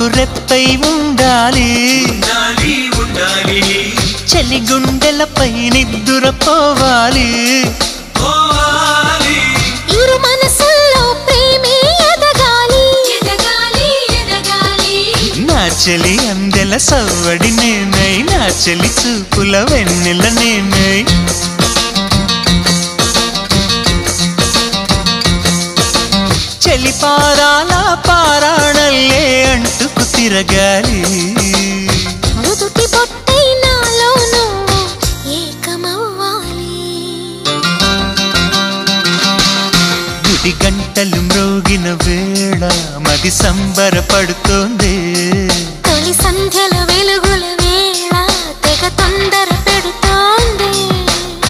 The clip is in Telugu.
నాకు రెప్పై ఉండాలి చలి గుండెలపై నిద్దురపోవాలి ఇరు మనసుల్లో ప్రేమే ఎదగాలి నా చెలి అందెల సవ్వడి నేనై నా చెలి చూపుల వెన్నెల నేనై చెలి పారాల పారాణల్లే అంటుకు తిరగాలి నుదుటి బొట్టై నాలో నువ్వు ఏకమవ్వాలి గుడి గంటలు మ్రోగిన వేళ మది సంబరపడుతోంది తొలి సంధ్యల